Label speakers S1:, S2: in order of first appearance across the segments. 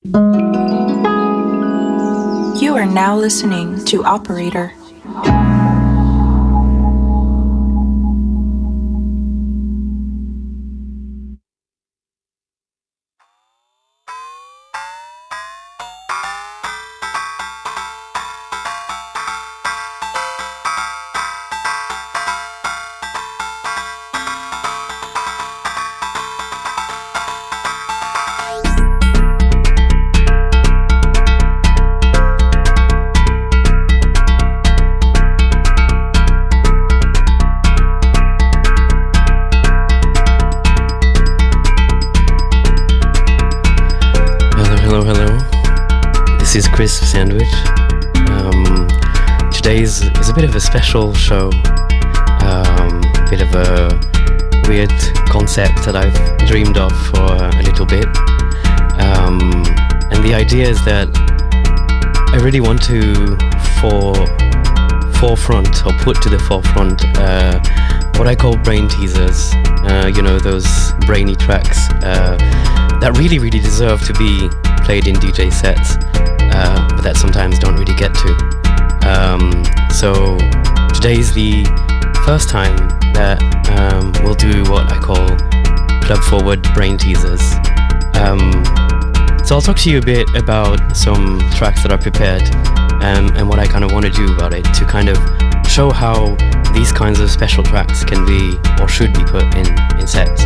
S1: You are now listening to Operator.
S2: This is Crisp Sandwich. Today is a bit of a special show, bit of a weird concept that I've dreamed of for a little bit. And the idea is that I really want to forefront or put to the forefront what I call brain teasers. Those brainy tracks that really deserve to be played in DJ sets, but that sometimes don't really get to. So today is the first time that we'll do what I call club forward brain teasers. So I'll talk to you a bit about some tracks that I prepared and what I kind of want to do about it to kind of show how these kinds of special tracks can be or should be put in sets.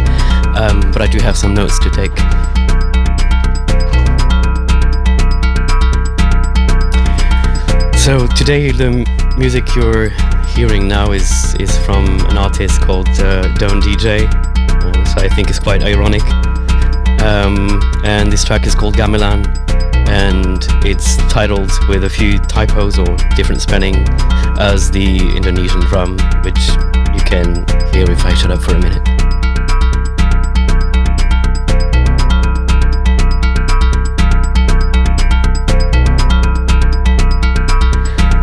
S2: But I do have some notes to take. So today the music you're hearing now is from an artist called Don't DJ, so I think it's quite ironic. And this track is called Gamelan, and it's titled with a few typos or different spelling as the Indonesian drum, which you can hear if I shut up for a minute.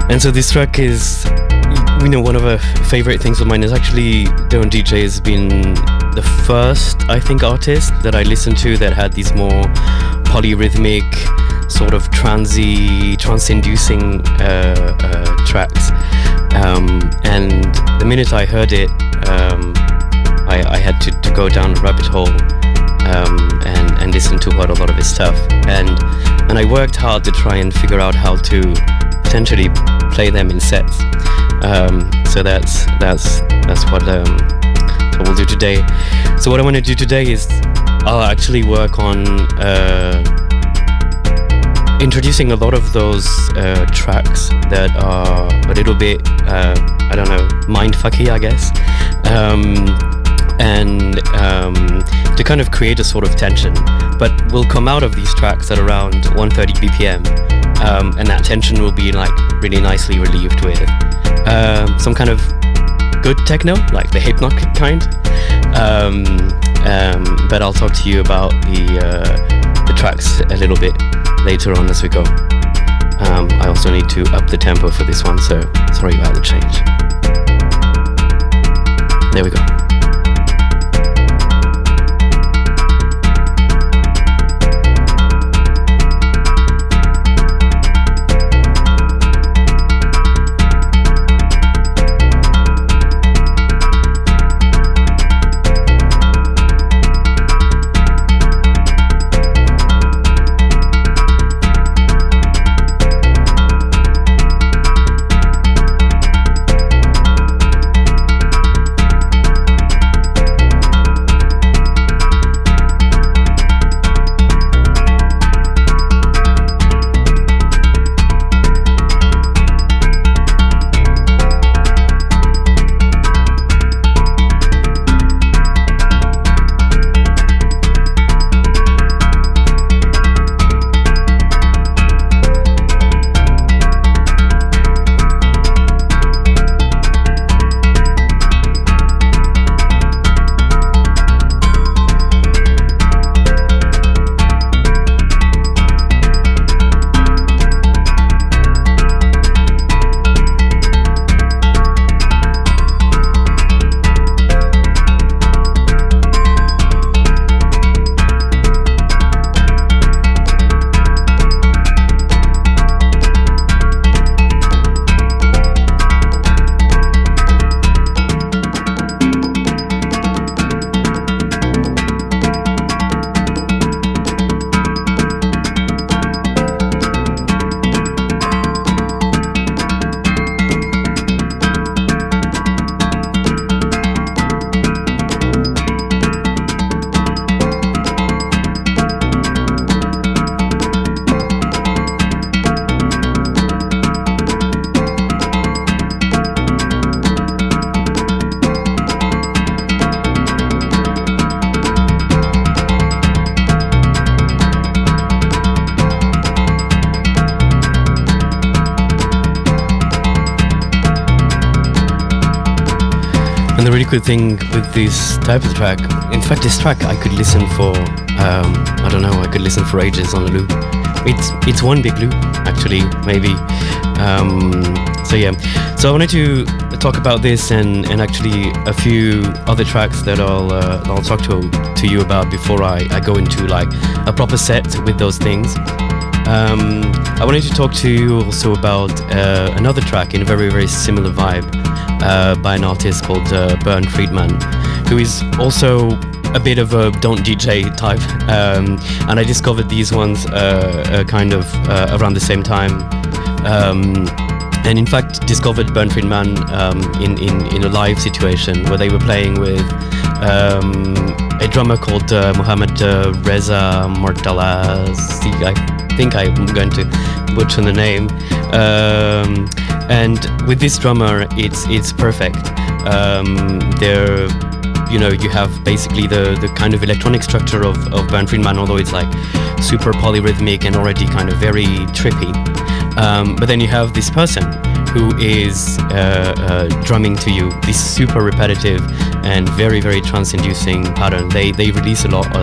S2: And so this track is, one of our favorite things of mine is actually Don't DJ has been the first, I think, artist that I listened to that had these more polyrhythmic, sort of trance-inducing tracks. And the minute I heard it, I had to go down a rabbit hole and listen to quite a lot of his stuff. And I worked hard to try and figure out how to potentially play them in sets. So that's what we'll do today. So what I want to do today is I'll actually work on introducing a lot of those tracks that are a little bit mindfucky, I guess, and to kind of create a sort of tension. But we'll come out of these tracks at around 130 BPM. And that tension will be like really nicely relieved with some kind of good techno, like the hypnotic kind. But I'll talk to you about the tracks a little bit later on as we go. I also need to up the tempo for this one, so sorry about the change. There we go. And the really cool thing with this type of track, in fact, this track I could listen for, I don't know, I could listen for ages on a loop. It's one big loop, actually, maybe. So yeah, so I wanted to talk about this and actually a few other tracks that I'll talk to you about before I go into like a proper set with those things. I wanted to talk to you also about another track in a very, very similar vibe by an artist called Bernd Friedman, who is also a bit of a don't DJ type, and I discovered these ones kind of around the same time, and in fact discovered Bernd Friedman in a live situation where they were playing with a drummer called Mohamed Reza Mortalazi. I think I'm going to butcher the name, and with this drummer it's perfect. They're, you know, you have basically the kind of electronic structure of Bernd Friedman, although it's like super polyrhythmic and already kind of very trippy. But then you have this person who is drumming to you this super repetitive and very, very trance-inducing pattern. They release a lot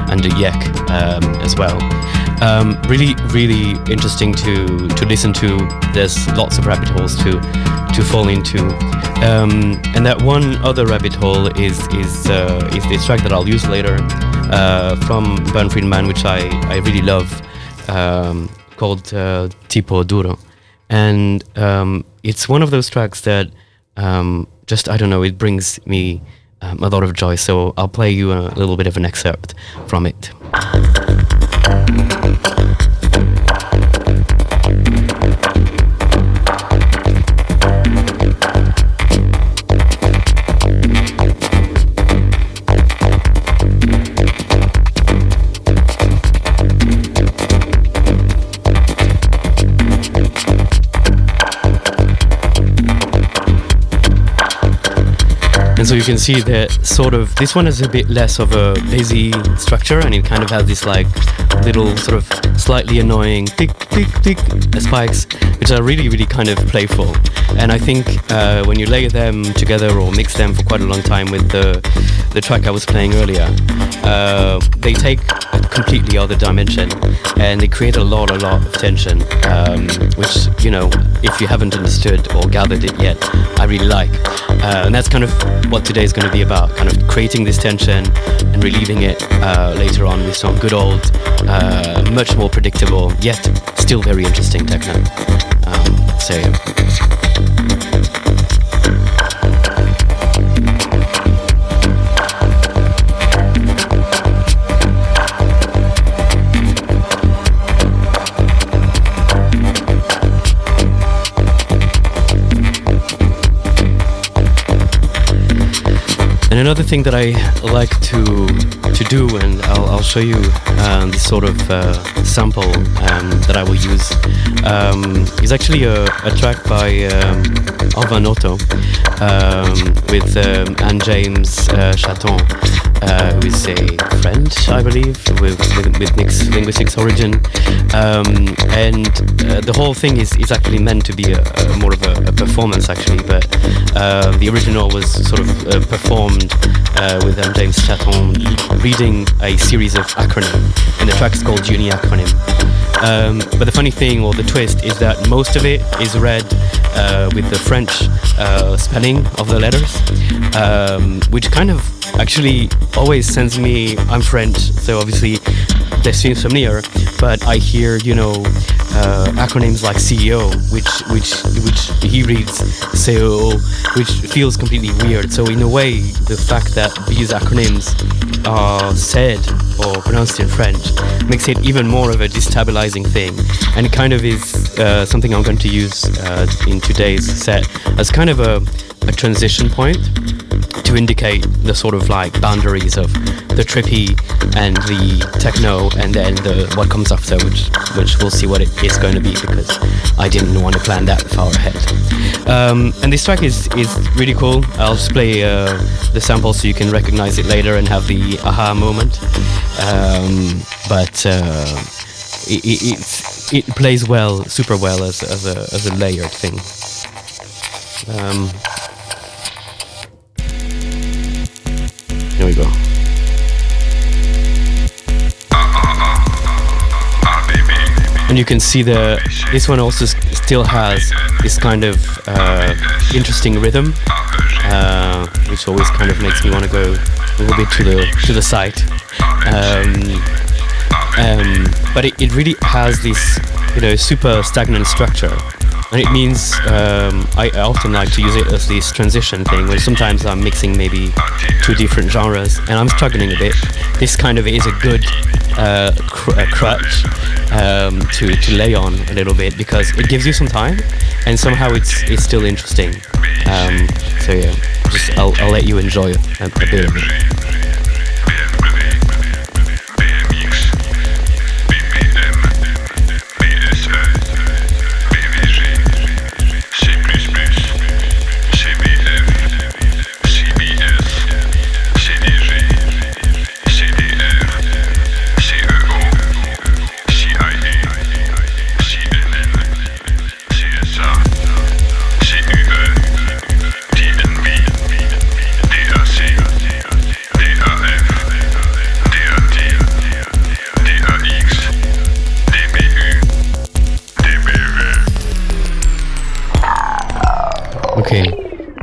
S2: under Yek as well. Really, really interesting to listen to. There's lots of rabbit holes to fall into. And that one other rabbit hole is this track that I'll use later from Bernd Friedman, which I really love, called Tipo Duro. And it's one of those tracks that just, I don't know, it brings me a lot of joy. So I'll play you a little bit of an excerpt from it. So you can see that sort of, this one is a bit less of a busy structure, and it kind of has this like little sort of slightly annoying tick, tick, tick spikes, which are really, really kind of playful. And I think when you layer them together or mix them for quite a long time with the track I was playing earlier, they take a completely other dimension and they create a lot of tension, which, you know, if you haven't understood or gathered it yet, I really like. And that's kind of what today is going to be about, kind of creating this tension and relieving it later on with some good old, much more predictable, yet still very interesting techno. So and another thing that I like to do, and I'll show you this sort of sample that I will use, is actually a track by Alvin Otto with Anne James Chaton, who is a French, I believe, with mixed linguistics origin, and the whole thing is actually meant to be more of a performance, actually, but the original was sort of performed with James Chaton reading a series of acronyms, and the track is called Uni Acronym. But the funny thing, or the twist, is that most of it is read with the French spelling of the letters, which kind of actually always sends me, I'm French, so obviously they seem familiar, but I hear, you know, acronyms like CEO, which he reads COO, which feels completely weird. So in a way, the fact that these acronyms are said or pronounced in French makes it even more of a destabilizing thing, and it kind of is something I'm going to use in today's set as kind of a transition point to indicate the sort of like boundaries of the trippy and the techno, and then what comes after, which we'll see what it is going to be, because I didn't want to plan that far ahead. And this track is really cool. I'll just play the sample so you can recognize it later and have the aha moment. But it plays well, super well as a layered thing. and you can see this one also still has this kind of interesting rhythm, which always kind of makes me want to go a little bit to the side. But it really has this, super stagnant structure. And it means I often like to use it as this transition thing, where sometimes I'm mixing maybe two different genres and I'm struggling a bit. This kind of is a good crutch to lay on a little bit, because it gives you some time and somehow it's still interesting. So yeah, I'll let you enjoy a bit of it.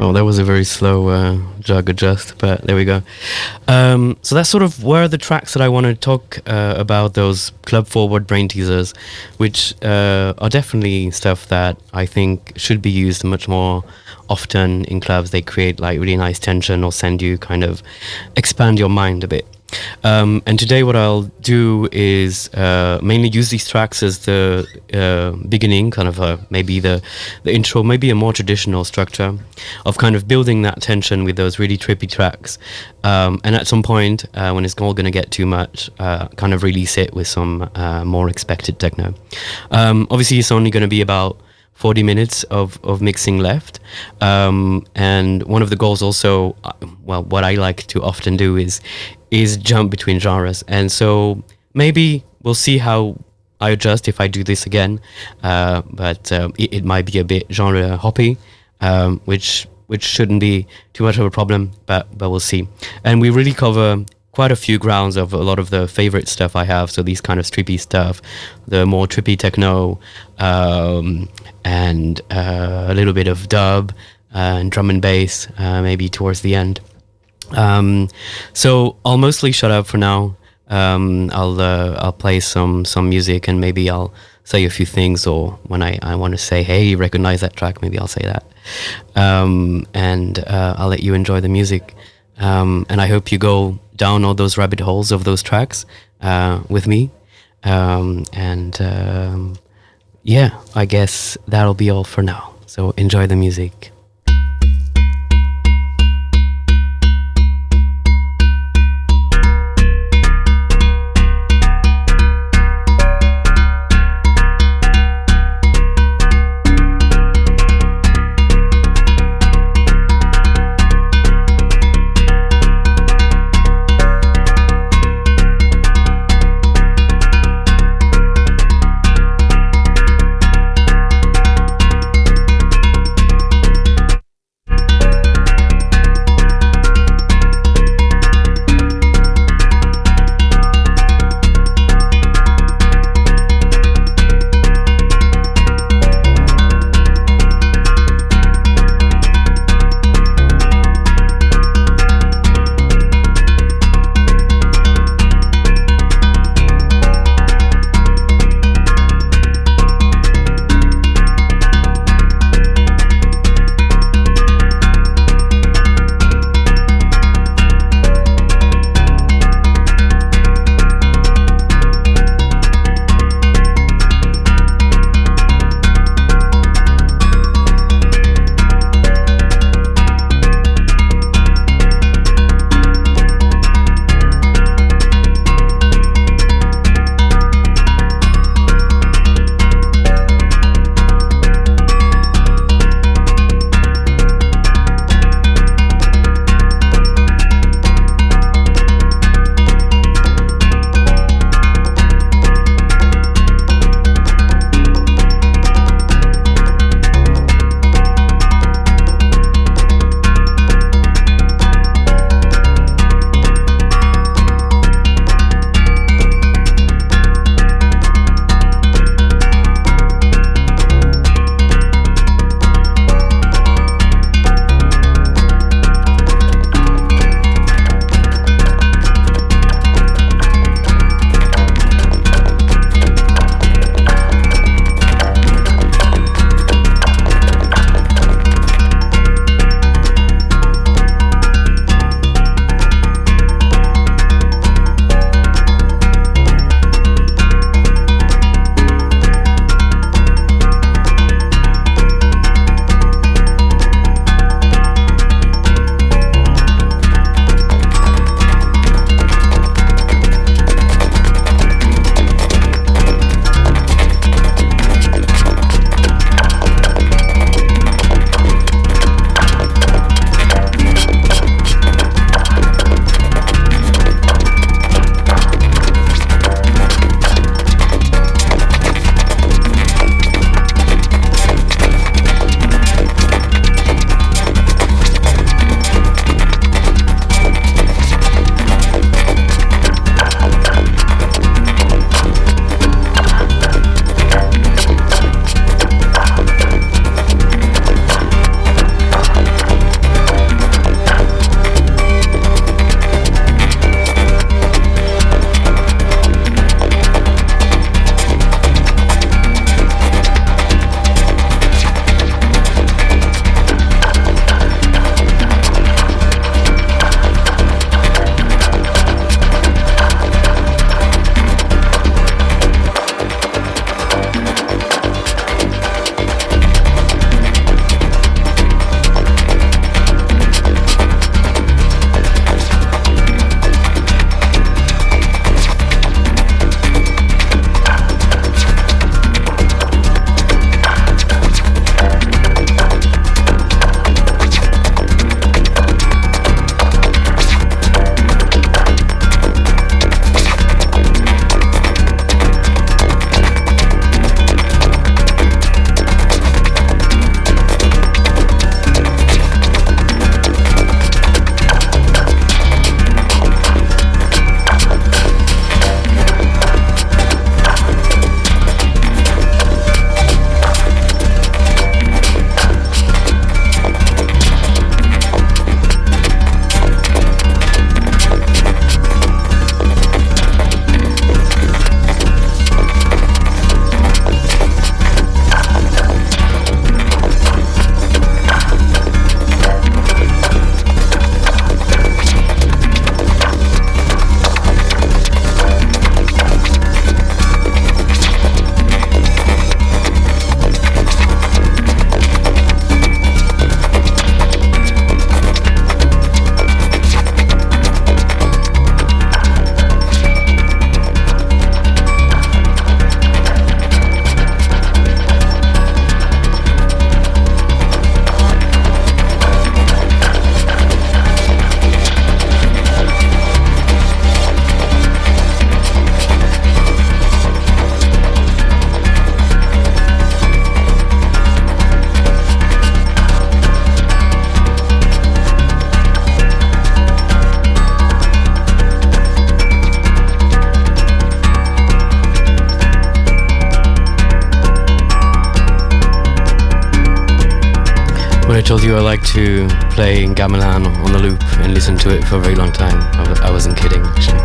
S2: Oh, that was a very slow jug adjust, but there we go. So that's sort of where the tracks that I want to talk about, those club forward brain teasers, which are definitely stuff that I think should be used much more often in clubs. They create like really nice tension or send you kind of expand your mind a bit. And today what I'll do is mainly use these tracks as the beginning, kind of maybe the intro, maybe a more traditional structure of kind of building that tension with those really trippy tracks. And at some point, when it's all going to get too much, kind of release it with some more expected techno. Obviously, it's only going to be about 40 minutes of mixing left. And one of the goals also, what I like to often do is jump between genres. And so maybe we'll see how I adjust if I do this again. But it might be a bit genre hoppy, which shouldn't be too much of a problem, but we'll see. And we really cover quite a few grounds of a lot of the favorite stuff I have. So these kind of trippy stuff, the more trippy techno, and a little bit of dub and drum and bass, maybe towards the end. So I'll mostly shut up for now. I'll play some music, and maybe I'll say a few things, or when I want to say, hey, recognize that track, maybe I'll say that. And I'll let you enjoy the music. And I hope you go down all those rabbit holes of those tracks with me. Yeah, I guess that'll be all for now. So enjoy the music. told you I like to play gamelan on the loop and listen to it for a very long time. I wasn't kidding, actually.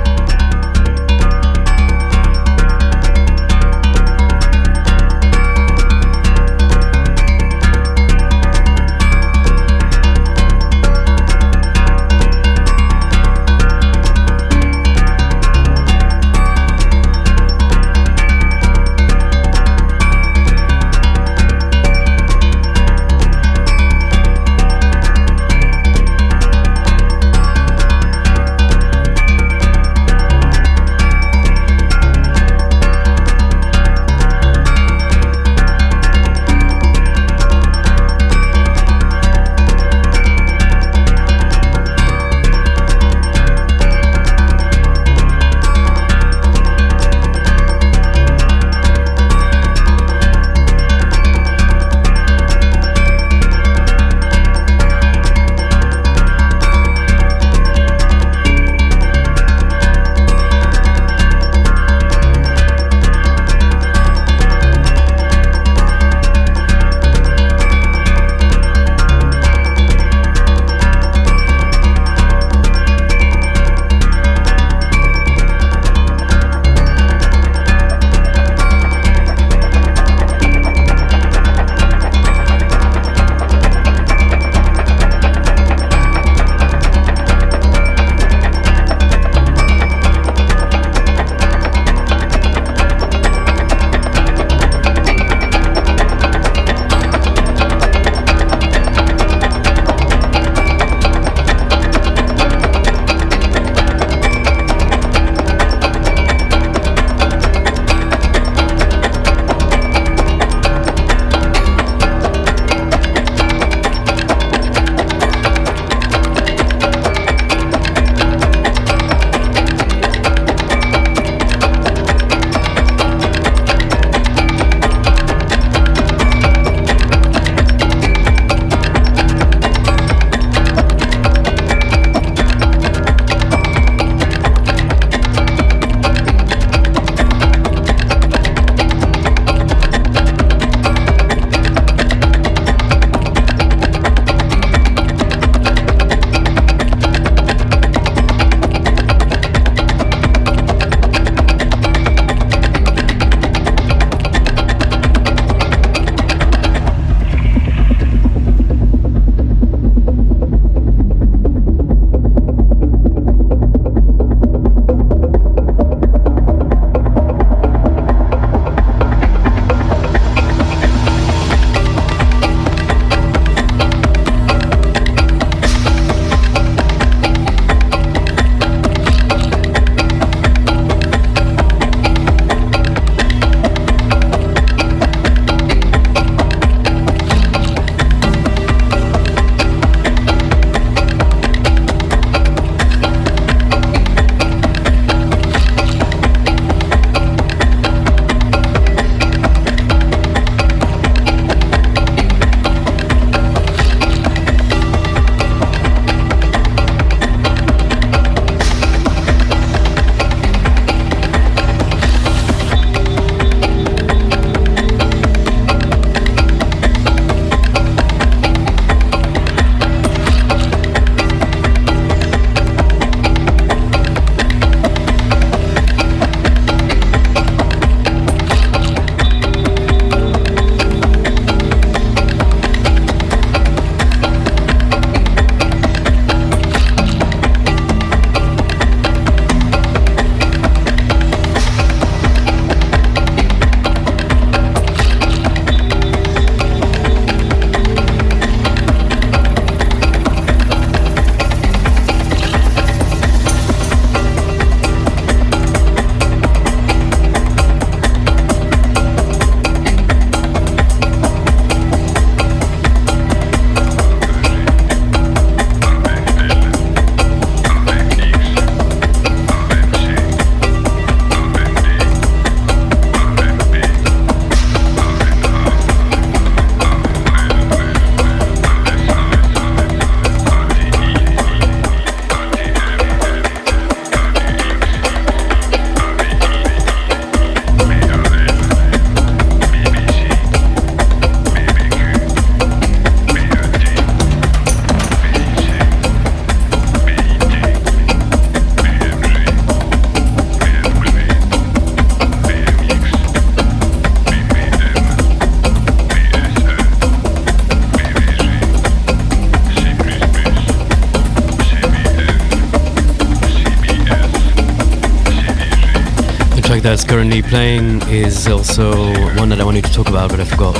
S2: that's currently playing is also one that I wanted to talk about, but I forgot.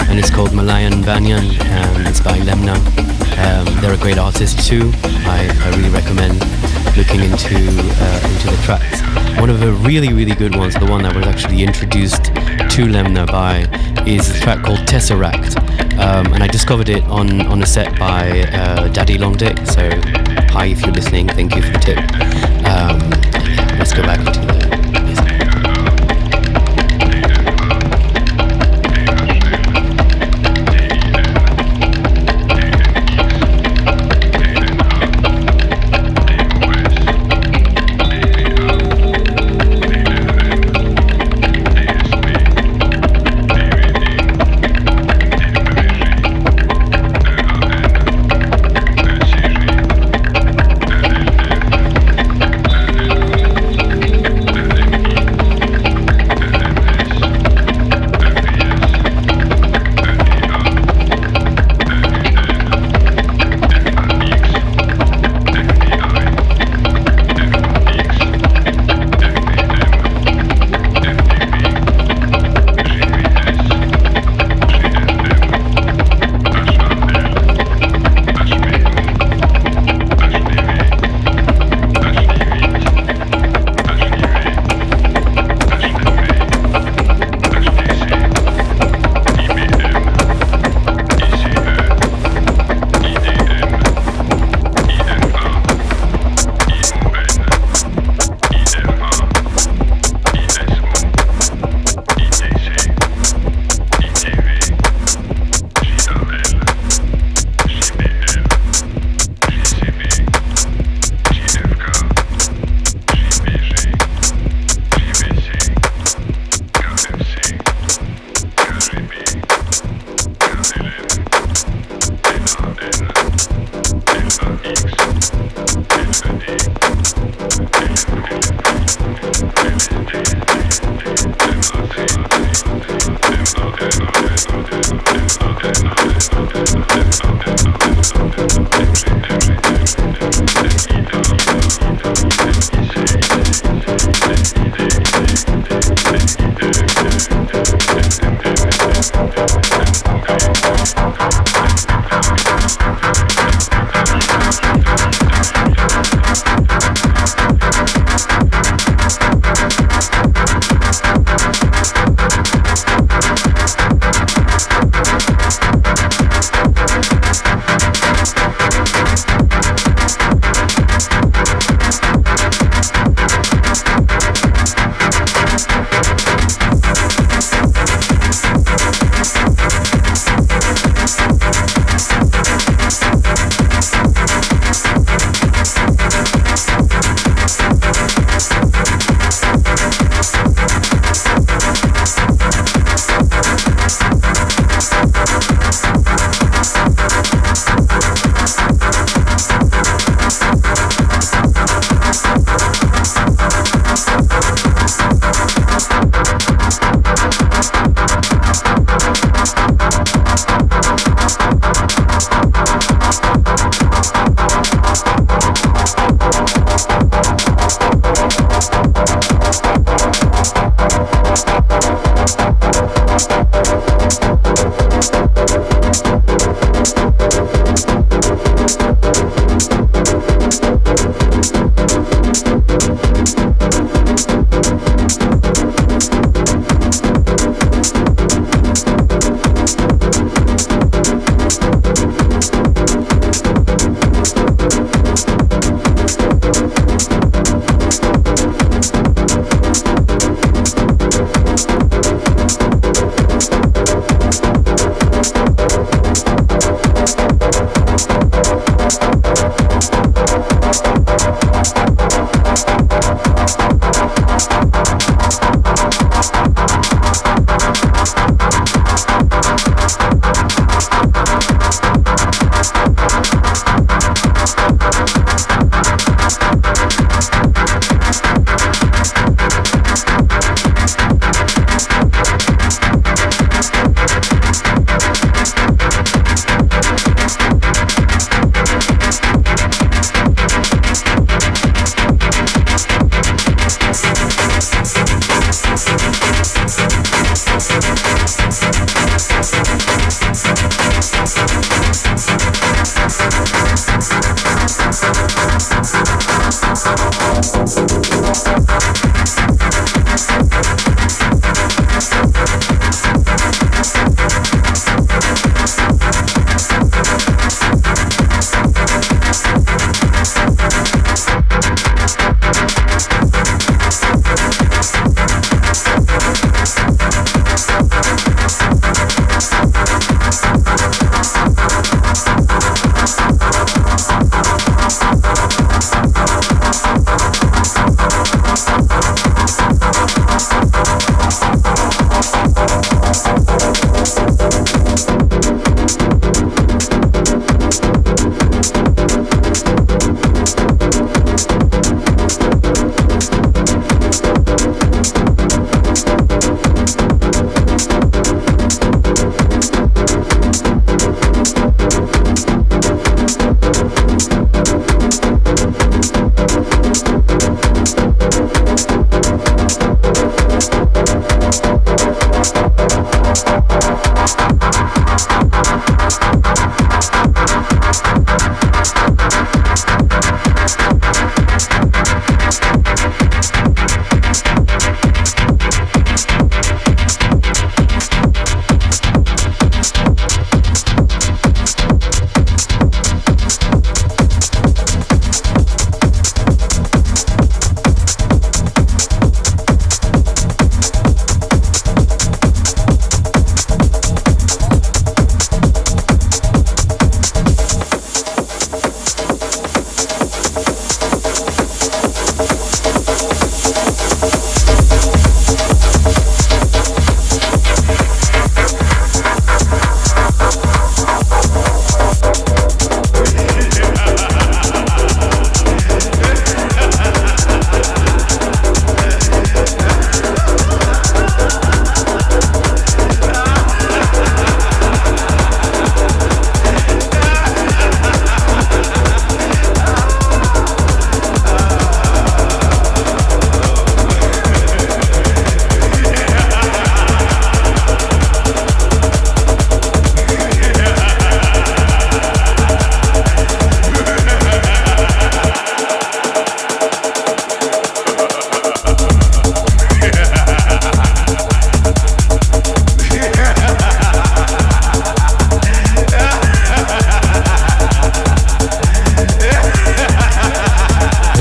S2: And it's called Malayan Banyan, and it's by Lemna. They're a great artist too. I really recommend looking into the tracks. One of the really, really good ones, the one that was actually introduced to Lemna by, is a track called Tesseract. And I discovered it on a set by Daddy Long Dick. So hi, if you're listening, thank you for the tip. Let's go back into the music.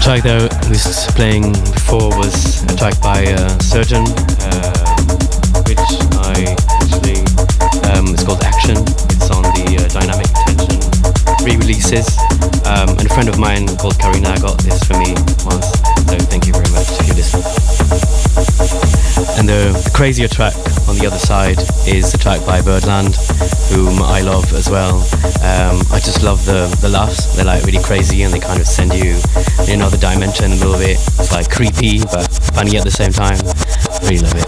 S2: track that I was playing before was a track by Surgeon, which I actually, it's called Action. It's on the Dynamic Tension re-releases. And a friend of mine called Karina got this for me once, so thank you very much if you listen. And the crazier track on the other side is the track by Birdland, whom I love as well. I just love the laughs. They're like really crazy and they kind of send you in another dimension a little bit. It's like creepy but funny at the same time. Really love it.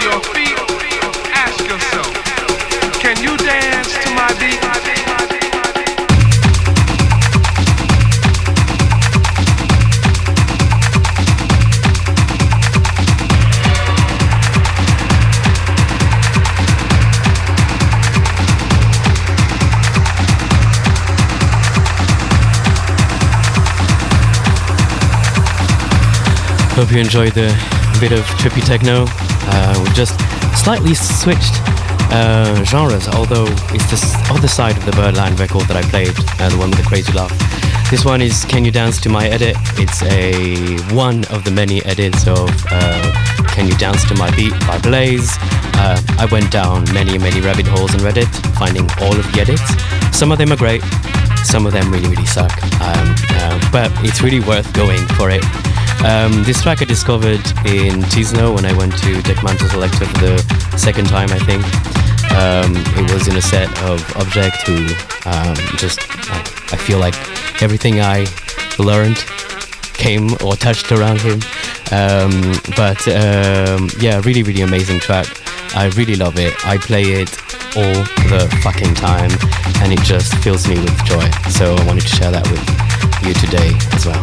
S3: your feet, ask yourself, can you dance to my beat?
S2: Hope you enjoyed the bit of trippy techno. We've just slightly switched genres, although it's the other side of the Birdland record that I played, the one with the crazy laugh. This one is Can You Dance to My Edit. It's one of the many edits of Can You Dance to My Beat by Blaze. I went down many rabbit holes on Reddit, finding all of the edits. Some of them are great, some of them really suck, but it's really worth going for it. This track I discovered in Teasers when I went to Deckmantel Selector for the second time, I think. It was in a set of Object who I feel like everything I learned came or touched around him. Yeah, really amazing track. I really love it. I play it all the fucking time and it just fills me with joy. So I wanted to share that with you today as well.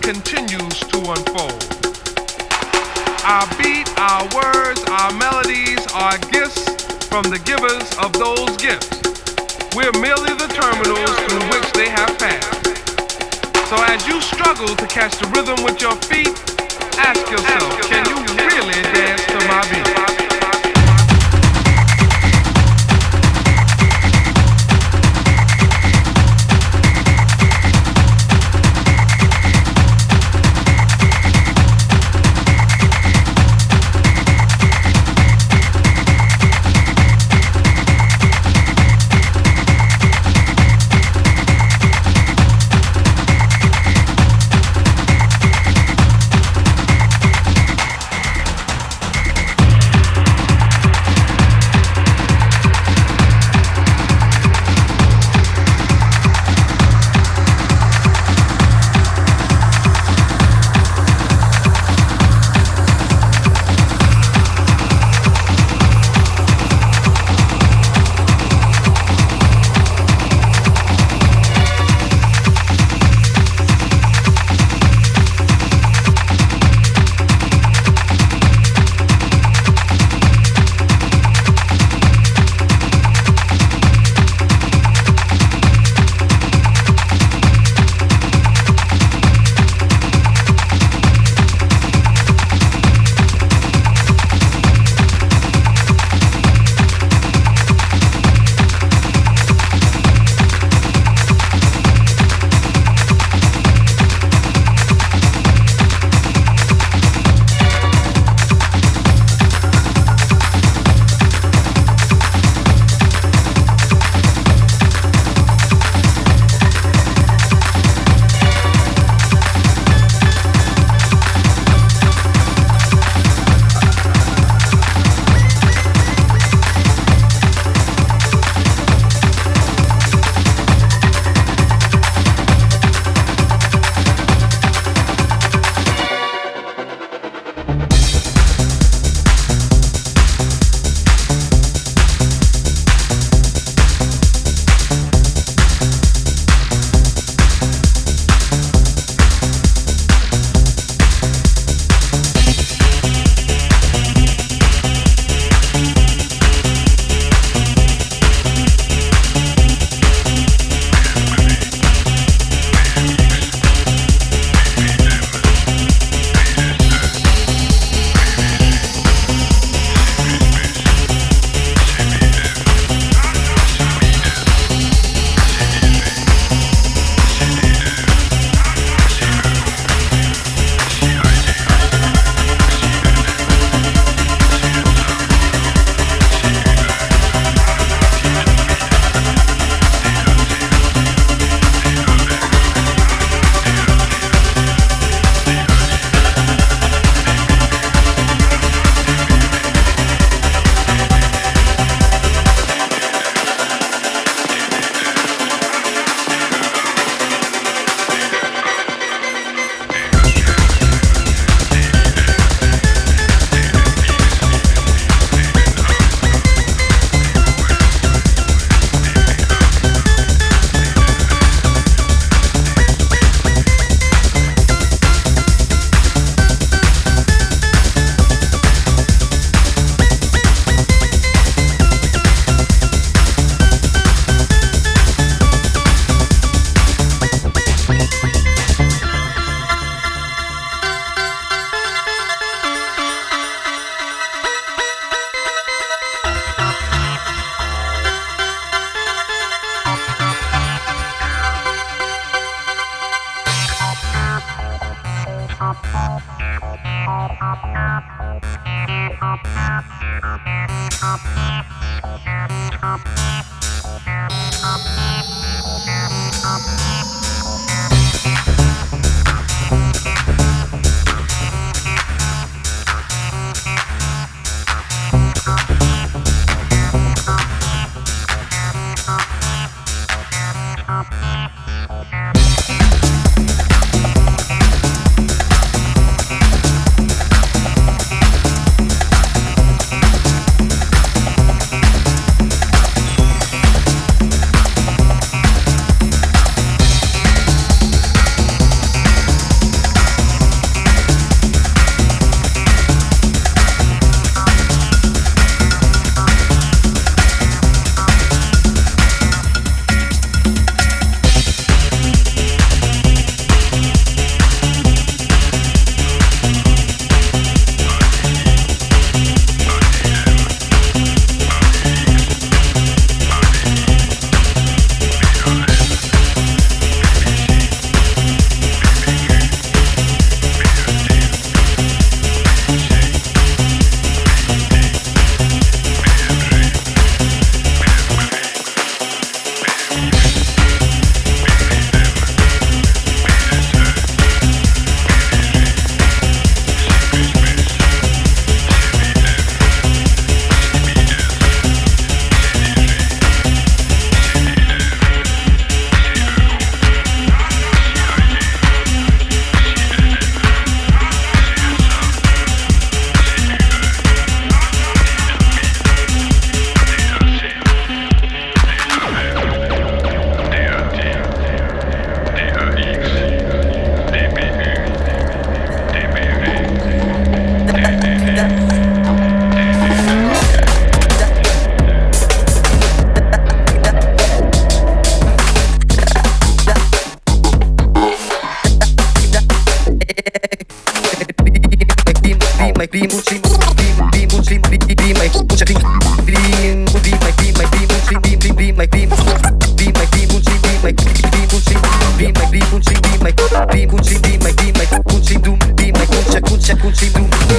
S3: Continues to unfold. Our beat, our words, our melodies are gifts from the givers of those gifts. We're merely the terminals through which they have passed. So as you struggle to catch the rhythm with your feet, ask yourself, can you really dance to my beat?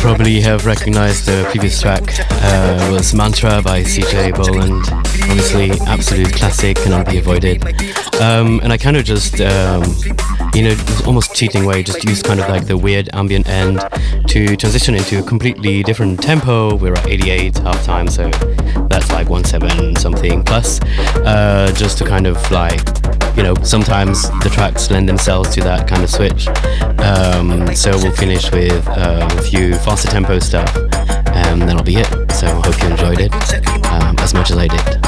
S2: Probably have recognized the previous track was Mantra by CJ Boland. Obviously, absolute classic, cannot be avoided. And I kind of just, almost cheating way, just used kind of like the weird ambient end to transition into a completely different tempo. We're at 88 halftime, so that's like 17 something plus, just to kind of like, sometimes the tracks lend themselves to that kind of switch. So we'll finish with a few faster tempo stuff, and that'll be it. So I hope you enjoyed it as much as I did.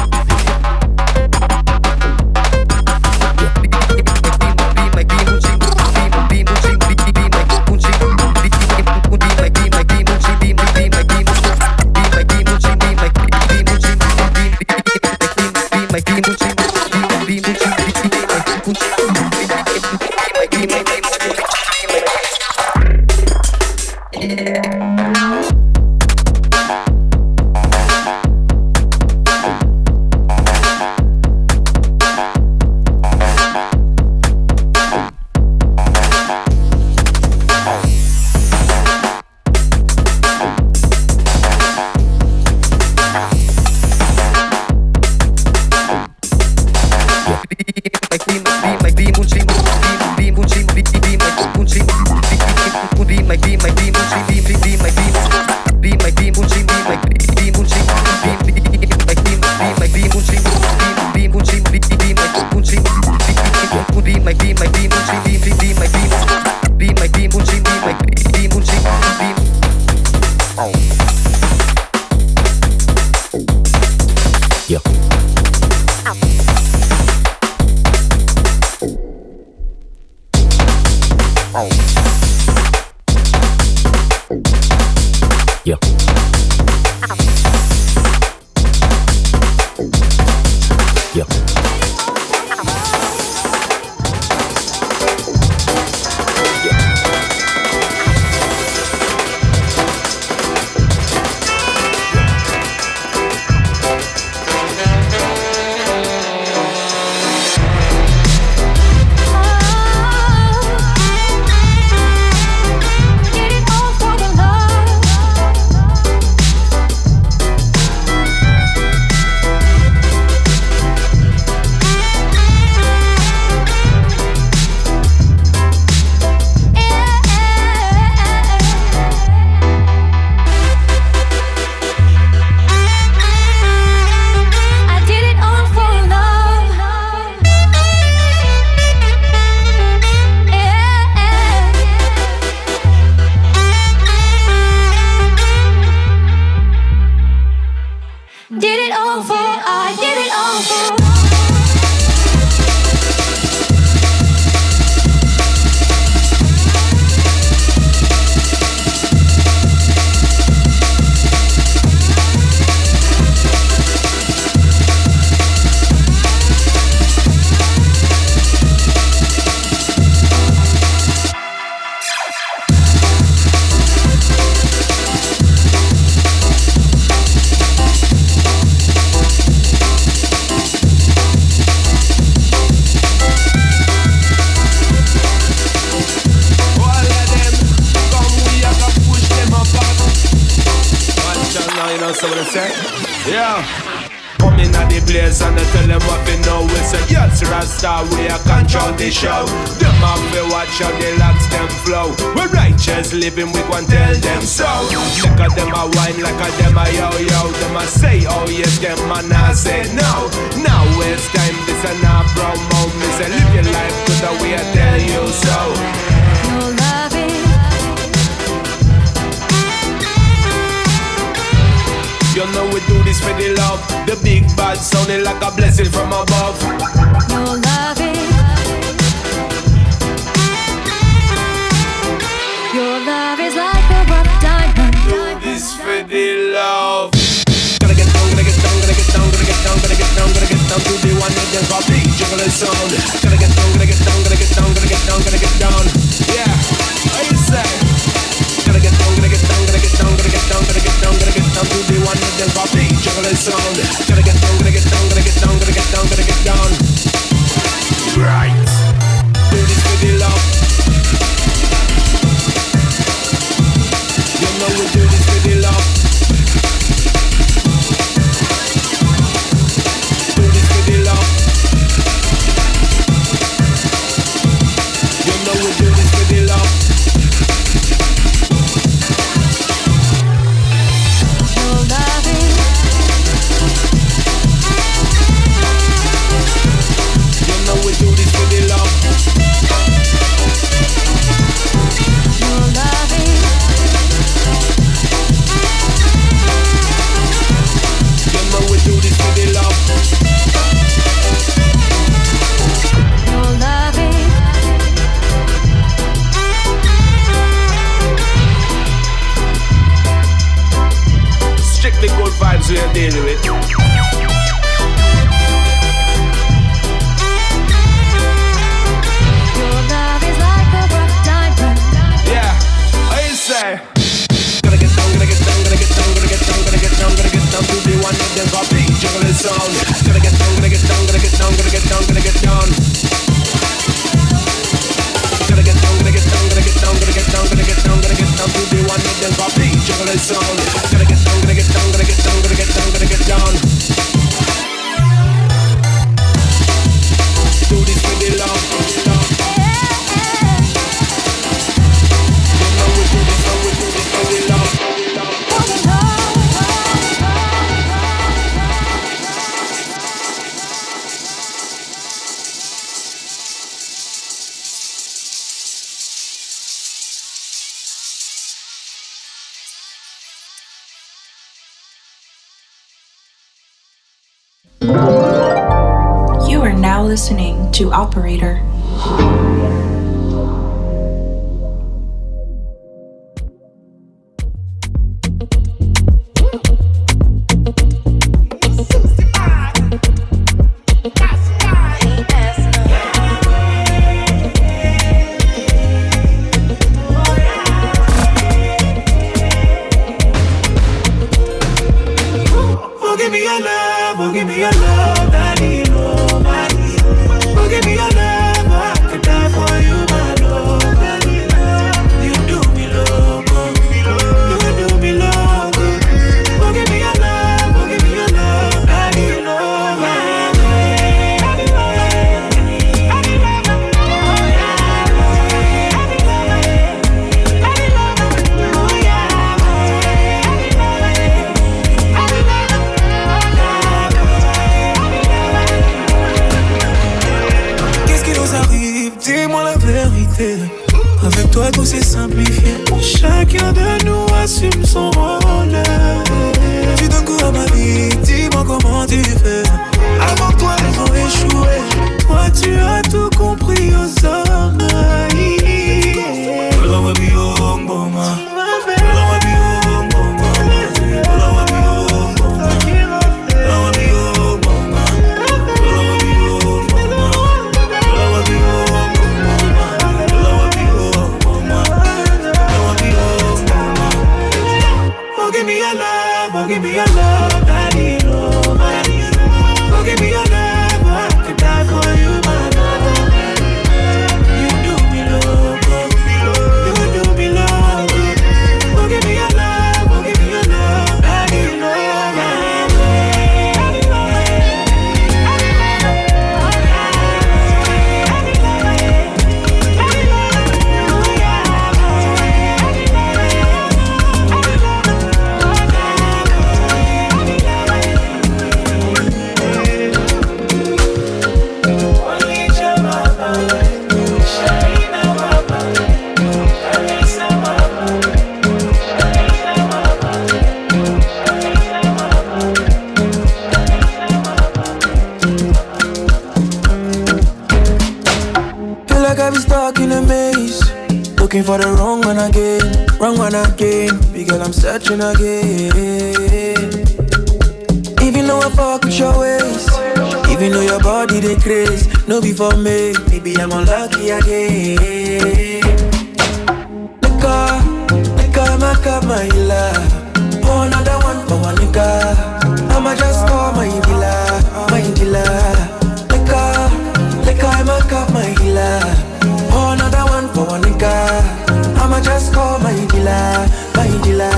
S4: did it all for, I did it all for.
S5: Yeah, come in at the place and I tell them what they know. We say, yes, Rasta, we are control the show. Them have to watch how the locks them flow. We're righteous living, we gon' tell them so. Look at them a wine like a them a yo-yo. Them a say, oh yes, them a not say no. Now it's time, this a not promo. Me say, live your life good the way I tell you so.
S4: Your love is,
S5: you know we do this for the love. The big bad sounding like a blessing from above.
S4: your love is, your love is like a rough diamond.
S5: Do this for the love. Gotta get down, gotta get down, gotta get down, gotta get down, gotta get down, gotta get down to the one that just got big juggle sound. Gotta get down, gotta get down, gotta get down, gotta get down, gotta get down. Yeah, what you say? Gotta get down, gotta get down, gotta get down, gotta get down, gotta get down, gotta get down to the one that just got big juggle sound. Gotta get down, gotta get down, gotta get down, gotta get down, gotta get down. Right. Do this for the love. You know we do this for the love. Do this for the love. You know we do this for the love.
S4: Your love is,
S5: You know we do this for the love.
S4: your love is,
S5: You know we do this for the love.
S4: your love is,
S5: Strictly good vibes we are dealing with.
S4: your love is like a rough diamond.
S5: Yeah, what you say? Gotta get down, gotta get down, gotta get down, gotta get down, gotta get down, gotta get down to the one that just got big juggle sound. Gotta get down, gotta get down, gotta get down, gotta get down, gotta get down. Gotta get down, gotta get down, gotta get down, gotta get down, gotta get down, gotta get down to the one that just got big juggle sound. Gotta get down, gotta get down, gotta get down, gotta get down, gotta get down. Do this for the love. You know we do this, how we do this for the love.
S1: You are now listening to Operator.
S6: Oh, give me your love, oh, give me your love, I need no money. Oh, give me your love, oh, I could die for you, my love, I need love. You do me loco, you do me loco. Oh, give me your love, oh, give me your love, I need no money. Dis-moi la vérité. Avec toi tout s'est simplifié. Chacun de nous assume son rôle. Tu donnes goût à ma vie. Dis-moi love, daddy, no, money. Go give me your love, I could die for you, my love. You do me loco, you do me loco. Go give me your love, go give me your love, daddy, no, in a maze, looking for the wrong one again. Big girl, I'm searching again. Even though I fuck with your ways, even though your body they craze, no be for me, maybe I'm unlucky again. Nigga, my cup, my love. Pour another one for one nigga. I'ma just call my dealer, my dealer. Nigga, my cup, my dealer. Oh, another one for one nigga. I'ma just call my dealer, my dealer.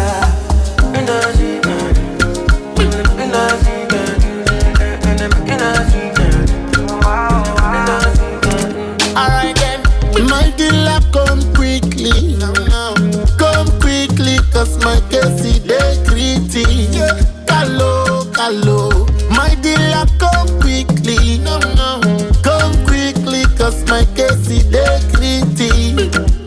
S7: Alright then, my dealer come quickly. Come quickly, cause my case is gritty. Hello, my dealer come quickly. Come quickly, cause my case is gritty.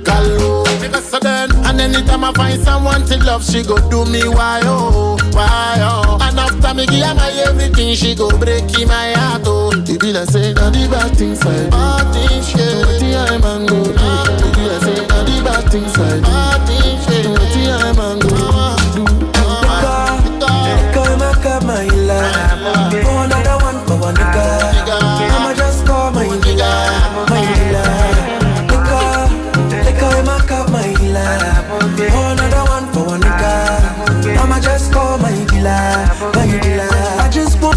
S7: Hello, because then, and anytime I find someone to love, she go do me why oh. And after me give her my everything, she go break in my heart oh. It be like say, now the bad things I do. Bad things, yeah. What the I'm and go do. It be like say, now the bad things I do. Bad things, yeah. What the I'm and go do. Nigga, my love. Oh, another one for one nigga. I'ma just call my dealer, my dealer. Nigga, my cup, my dealer. Oh, another one for one nigga. I'ma just call my dealer, my dealer. I just want.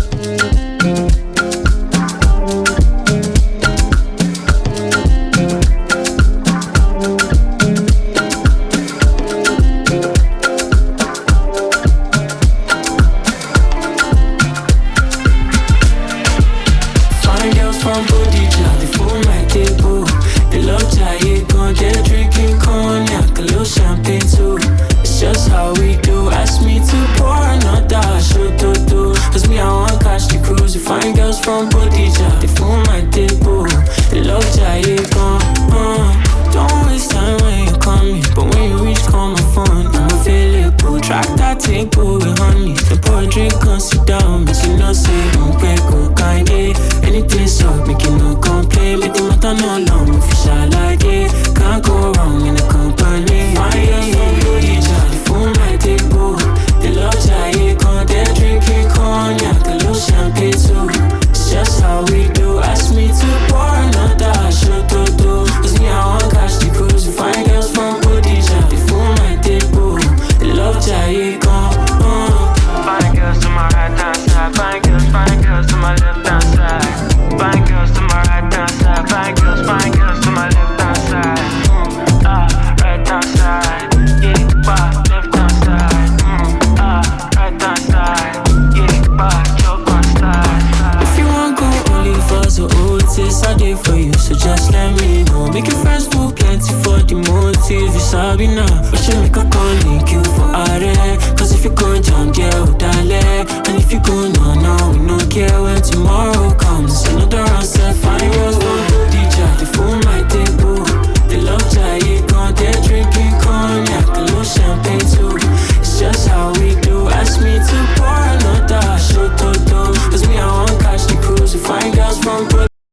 S8: From Bodija, they full my table. They love Jai gone. Don't waste time when you call me, but when you reach, call my phone. I'm available. Track that table with honey. The pour a drink, come sit down. But you know, say, don't break, go kind of. Anything so, make you no complain. Make the matter no long, official like it. Can't go wrong in the company. Fire from Bodija, they full my table. They love Jai gone. They're drinking cognac, a little champagne too. Just how we do. Ask me to pour another shot to do. Cause me, I want cash the cruise. You find girls from Bodija, they full my table. They love Jai gone. Find girls to my right hand side. Find girls to my left hand side. Find girls to my right hand side. Find girls to my left hand side. Right hand side. Yeah, left hand side. Right hand side. Yeah, choke on style. So it's a day for you, so just let me know. Make your friends feel plenty for the motive. You sabi now, but